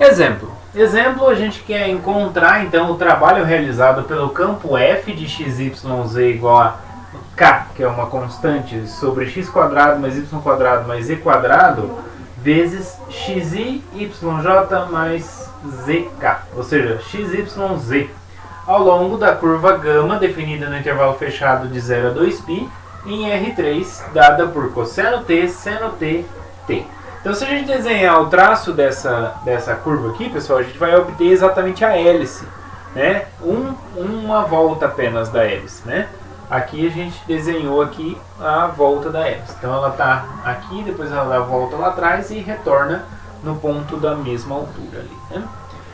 Exemplo. Exemplo, a gente quer encontrar então o trabalho realizado pelo campo f de xyz igual a k, que é uma constante, sobre x² mais y² mais z² vezes xyj mais zk, ou seja, xyz, ao longo da curva gama definida no intervalo fechado de 0 a 2π em R3, dada por cosseno t, seno t, t. Então, se a gente desenhar o traço dessa curva aqui, pessoal, a gente vai obter exatamente a hélice, né? Uma volta apenas da hélice, né? Aqui a gente desenhou aqui a volta da hélice. Então, ela está aqui, depois ela volta lá atrás e retorna no ponto da mesma altura ali, né?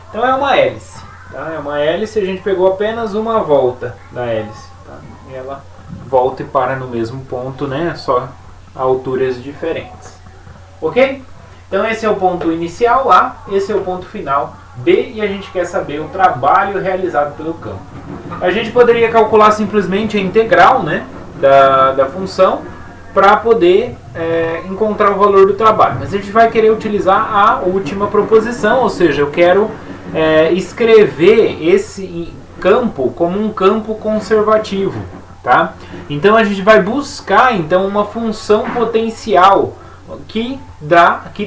Então, é uma hélice, tá? É uma hélice, a gente pegou apenas uma volta da hélice, tá? E ela volta e para no mesmo ponto, né? Só a alturas diferentes. Ok? Então esse é o ponto inicial A, esse é o ponto final B, e a gente quer saber o trabalho realizado pelo campo. A gente poderia calcular simplesmente a integral, né, da função para poder encontrar o valor do trabalho. Mas a gente vai querer utilizar a última proposição, ou seja, eu quero escrever esse campo como um campo conservativo. Tá? Então a gente vai buscar então, uma função potencial que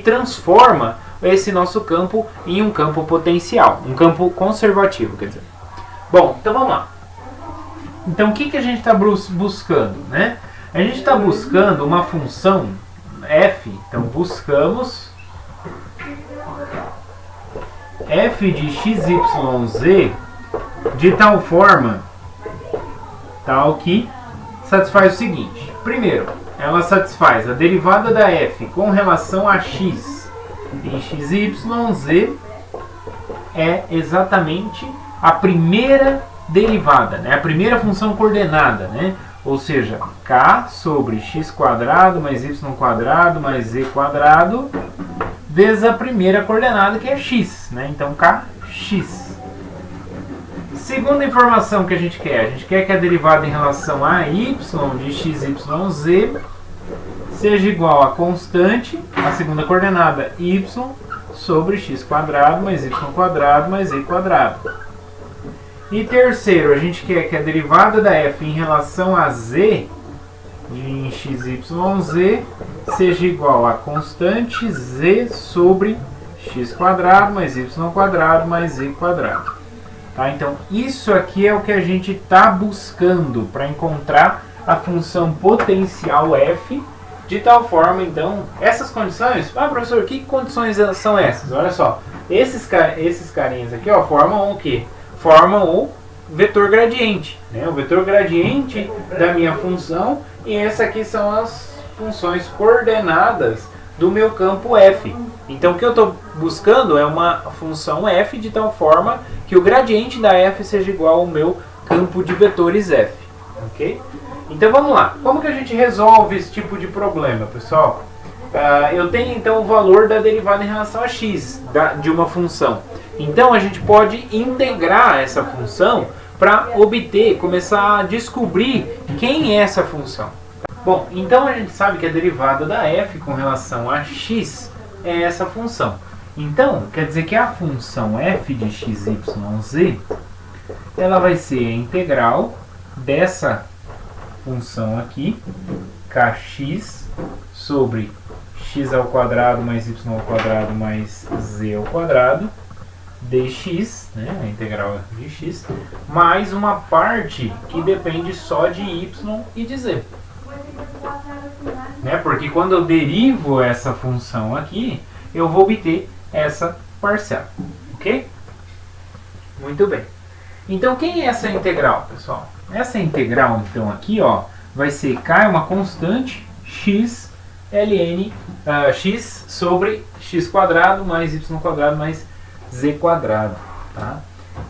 transforma esse nosso campo em um campo potencial, um campo conservativo, quer dizer. Bom, então vamos lá. Então o que a gente está buscando, né? A gente está buscando uma função f, então buscamos f de xyz de tal forma tal que satisfaz o seguinte. Primeiro, ela satisfaz a derivada da f com relação a x em xyz é exatamente a primeira derivada, né? A primeira função coordenada, né? Ou seja, k sobre x² mais y² mais z² vezes a primeira coordenada, que é x, né? Então, kx. Segunda informação que a gente quer que a derivada em relação a y de xyz seja igual a constante, a segunda coordenada, y sobre x² mais y² mais z². E terceiro, a gente quer que a derivada da f em relação a z de xyz seja igual a constante z sobre x² mais y² mais z². Tá? Então, isso aqui é o que a gente está buscando para encontrar a função potencial f, de tal forma, então, essas condições... Ah, professor, que condições são essas? Olha só, esses carinhas aqui, ó, formam o quê? Formam o vetor gradiente, né? O vetor gradiente da minha função, e essas aqui são as funções coordenadas do meu campo f. Então, o que eu estou buscando é uma função f de tal forma que o gradiente da f seja igual ao meu campo de vetores f. Ok? Então, vamos lá. Como que a gente resolve esse tipo de problema, pessoal? Eu tenho, então, o valor da derivada em relação a x de uma função. Então, a gente pode integrar essa função para começar a descobrir quem é essa função. Bom, então a gente sabe que a derivada da f com relação a x é essa função. Então, quer dizer que a função f de xyz ela vai ser a integral dessa função aqui, kx sobre x² mais y² mais z² dx, né, a integral de x, mais uma parte que depende só de y e de z. Né, porque quando eu derivo essa função aqui, eu vou obter essa parcela. Ok? Muito bem. Então, quem é essa integral, pessoal? Essa integral, então, aqui, ó, vai ser k é uma constante, x ln x sobre x² mais y² mais z². Tá?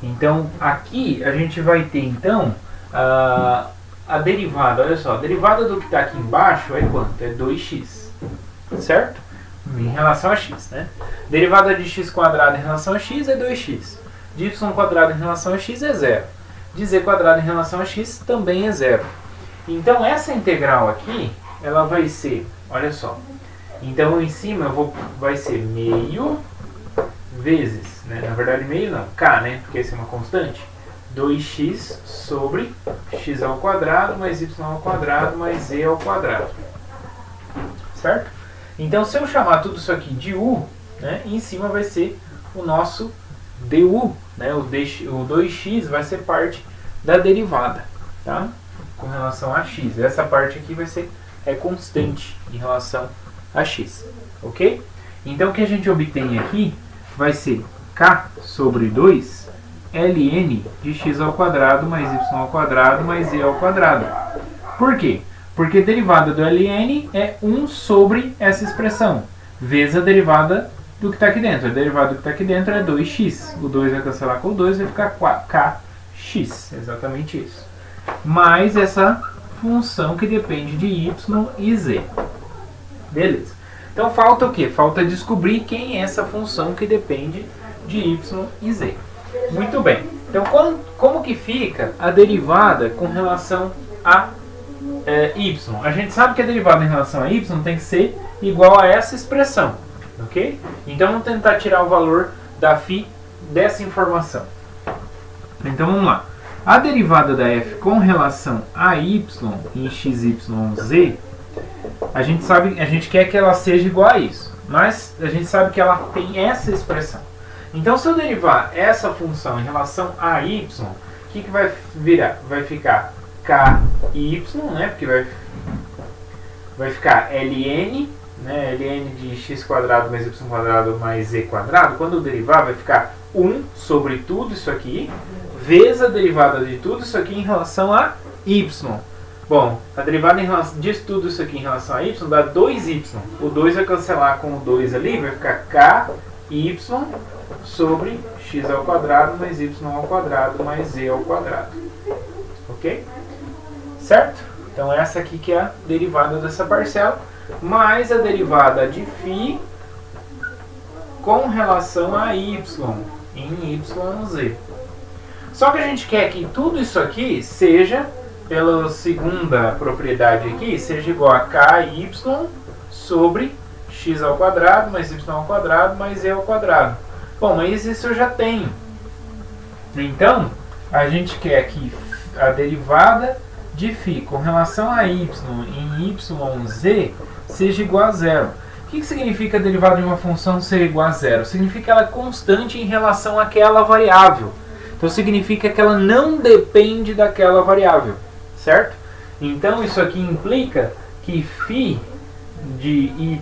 Então, aqui a gente vai ter, então, a derivada, olha só, a derivada do que está aqui embaixo é quanto? É 2x, certo? Em relação a x, né? Derivada de x² em relação a x é 2x. De y² em relação a x é 0. De z² em relação a x também é 0. Então, essa integral aqui, ela vai ser, olha só. Então, em cima vai ser meio vezes, né? Na verdade meio não, k, né? Porque essa é uma constante. 2x sobre x ao quadrado mais y ao quadrado mais z ao quadrado. Certo? Então, se eu chamar tudo isso aqui de u, né, em cima vai ser o nosso du, né? O 2x vai ser parte da derivada, tá? Com relação a x. Essa parte aqui vai ser constante em relação a x, ok? Então, o que a gente obtém aqui vai ser k sobre 2 ln de x ao quadrado mais y ao quadrado mais z ao quadrado. Por quê? Porque a derivada do ln é 1 sobre essa expressão, vezes a derivada do que está aqui dentro. A derivada do que está aqui dentro é 2x. O 2 vai cancelar com o 2, vai ficar kx. Exatamente isso. Mais essa função que depende de y e z. Beleza. Então falta o quê? Falta descobrir quem é essa função que depende de y e z. Muito bem. Então como que fica a derivada com relação a y? A gente sabe que a derivada em relação a y tem que ser igual a essa expressão. Ok? Então vamos tentar tirar o valor da φ dessa informação. Então vamos lá. A derivada da f com relação a y em x, y, z, a gente quer que ela seja igual a isso. Mas a gente sabe que ela tem essa expressão. Então se eu derivar essa função em relação a y, o que vai virar? Vai ficar ky, né? Porque vai ficar ln, né? ln de x quadrado mais y quadrado mais z quadrado. Quando eu derivar, vai ficar 1 sobre tudo isso aqui, vezes a derivada de tudo isso aqui em relação a y. Bom, a derivada de tudo isso aqui em relação a y dá 2y. O 2 vai cancelar com o 2 ali, vai ficar ky sobre x ao quadrado mais y ao quadrado mais z ao quadrado. Ok? Certo? Então essa aqui que é a derivada dessa parcela, mais a derivada de φ com relação a y em yz. Só que a gente quer que tudo isso aqui seja, pela segunda propriedade aqui, seja igual a ky sobre x ao quadrado mais y ao quadrado mais z ao quadrado. Bom, mas isso eu já tenho. Então, a gente quer que a derivada de φ com relação a y em yz seja igual a zero. O que significa a derivada de uma função ser igual a zero? Significa que ela é constante em relação àquela variável. Então significa que ela não depende daquela variável, certo? Então isso aqui implica que φ de y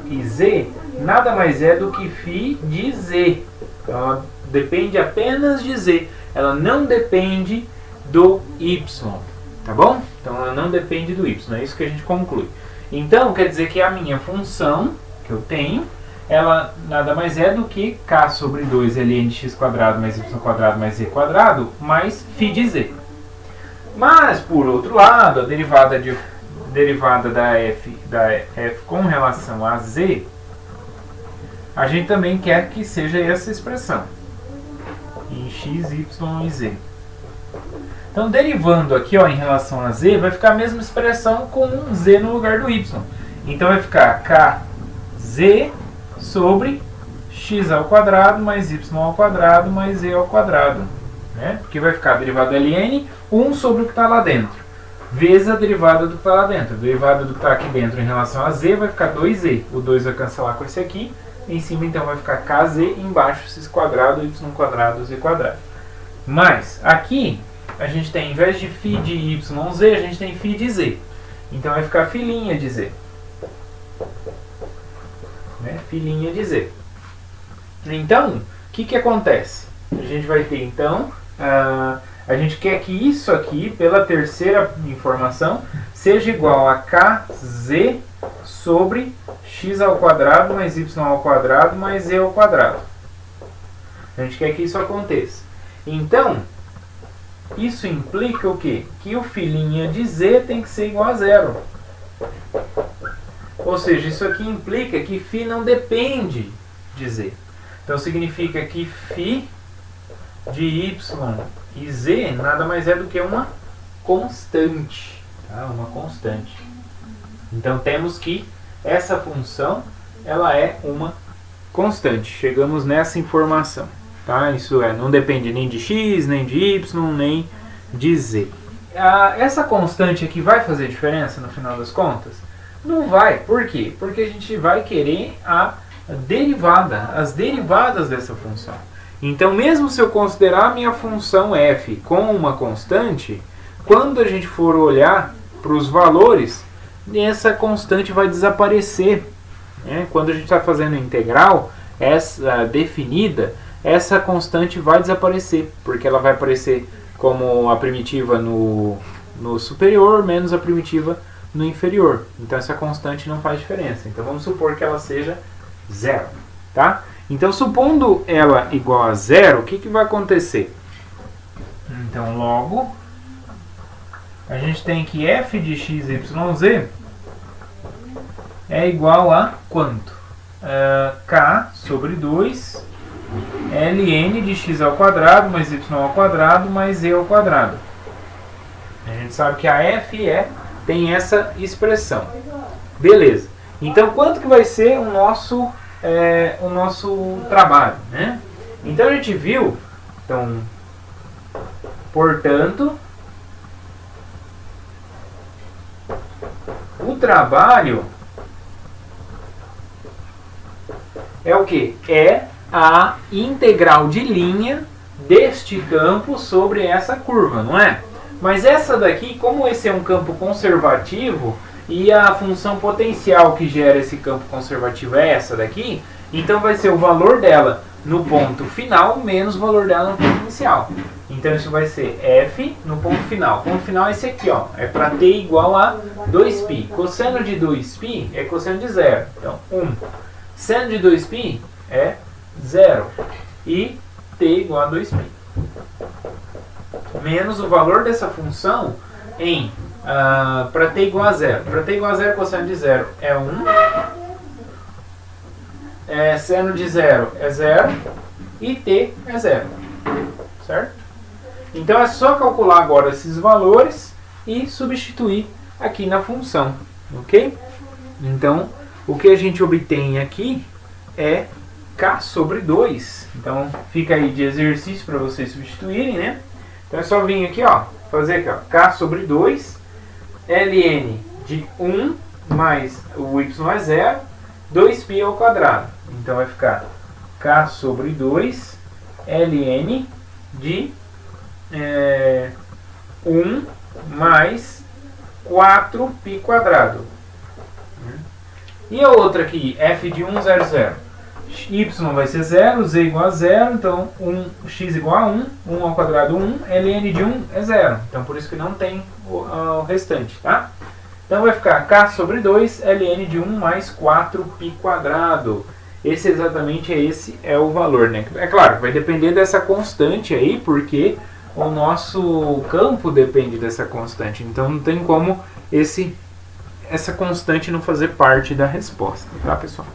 e z nada mais é do que φ de z. Então, ela depende apenas de z. Ela não depende do y, tá bom? Então ela não depende do y, é isso que a gente conclui. Então quer dizer que a minha função que eu tenho, ela nada mais é do que k sobre 2 ln de x quadrado mais y quadrado mais z quadrado mais φ de z. Mas, por outro lado, a derivada da f com relação a z, a gente também quer que seja essa expressão, em x, y e z. Então, derivando aqui ó, em relação a z, vai ficar a mesma expressão com um z no lugar do y. Então, vai ficar kz sobre x ao quadrado mais y ao quadrado mais z ao quadrado. Né? Porque vai ficar a derivada ln, 1 sobre o que está lá dentro, vezes a derivada do que está lá dentro. A derivada do que está aqui dentro em relação a z vai ficar 2z. O 2 vai cancelar com esse aqui. Em cima, então, vai ficar kz, embaixo x quadrado, y quadrado, z quadrado. Mas, aqui, a gente tem, em vez de φ de yz, a gente tem φ de z. Então, vai ficar filhinha de z. Né? Filhinha de z. Então, o que acontece? A gente vai ter, então, a gente quer que isso aqui, pela terceira informação, seja igual a kz sobre x ao quadrado mais y ao quadrado mais z ao quadrado. A gente quer que isso aconteça. Então, isso implica o quê? Que o filhinha de z tem que ser igual a zero. Ou seja, isso aqui implica que φ não depende de z. Então, significa que φ de y e z nada mais é do que uma constante. Tá? Uma constante. Então, temos que essa função ela é uma constante. Chegamos nessa informação. Tá? Isso é, não depende nem de x, nem de y, nem de z. Essa constante aqui vai fazer diferença no final das contas? Não vai. Por quê? Porque a gente vai querer a derivada, as derivadas dessa função. Então, mesmo se eu considerar a minha função f com uma constante, quando a gente for olhar para os valores, essa constante vai desaparecer. Né? Quando a gente está fazendo integral essa definida, essa constante vai desaparecer, porque ela vai aparecer como a primitiva no superior menos a primitiva no inferior. Então essa constante não faz diferença. Então vamos supor que ela seja zero. Tá? Então supondo ela igual a zero, o que vai acontecer? Então logo a gente tem que f de x, y, z é igual a quanto? K sobre 2 ln de x ao quadrado mais y ao quadrado mais z ao quadrado. A gente sabe que a f tem essa expressão. Beleza. Então quanto que vai ser o nosso trabalho? Né? Então a gente viu, então, portanto, o trabalho é o que? É a integral de linha deste campo sobre essa curva, não é? Mas essa daqui, como esse é um campo conservativo e a função potencial que gera esse campo conservativo é essa daqui, então vai ser o valor dela no ponto final menos o valor dela no ponto inicial. Então isso vai ser f no ponto final. O ponto final é esse aqui, ó, é para t igual a 2π. Cosseno de 2π é cosseno de zero. Então 1. Seno de 2π é 0. E t igual a 2π. Menos o valor dessa função em para t igual a 0. Para t igual a 0, cosseno de 0 é 1. Seno de 0 é 0. E t é 0. Certo? Então é só calcular agora esses valores e substituir aqui na função. Ok? Então o que a gente obtém aqui é k sobre 2. Então fica aí de exercício para vocês substituírem, né? Então é só vir aqui, ó, fazer aqui, ó, k sobre 2, ln de 1 mais o y é 0, 2π ao quadrado. Então vai ficar k sobre 2, ln de 1 mais 4π quadrado. E a outra aqui, f de 1, 0, 0. Y vai ser 0, z igual a 0, então x igual a 1, 1 ao quadrado 1, ln de 1 é 0. Então por isso que não tem o restante, tá? Então vai ficar k sobre 2, ln de 1 mais 4π quadrado. Esse é o valor, né? É claro, vai depender dessa constante aí, porque o nosso campo depende dessa constante. Então não tem como essa constante não fazer parte da resposta, tá, pessoal?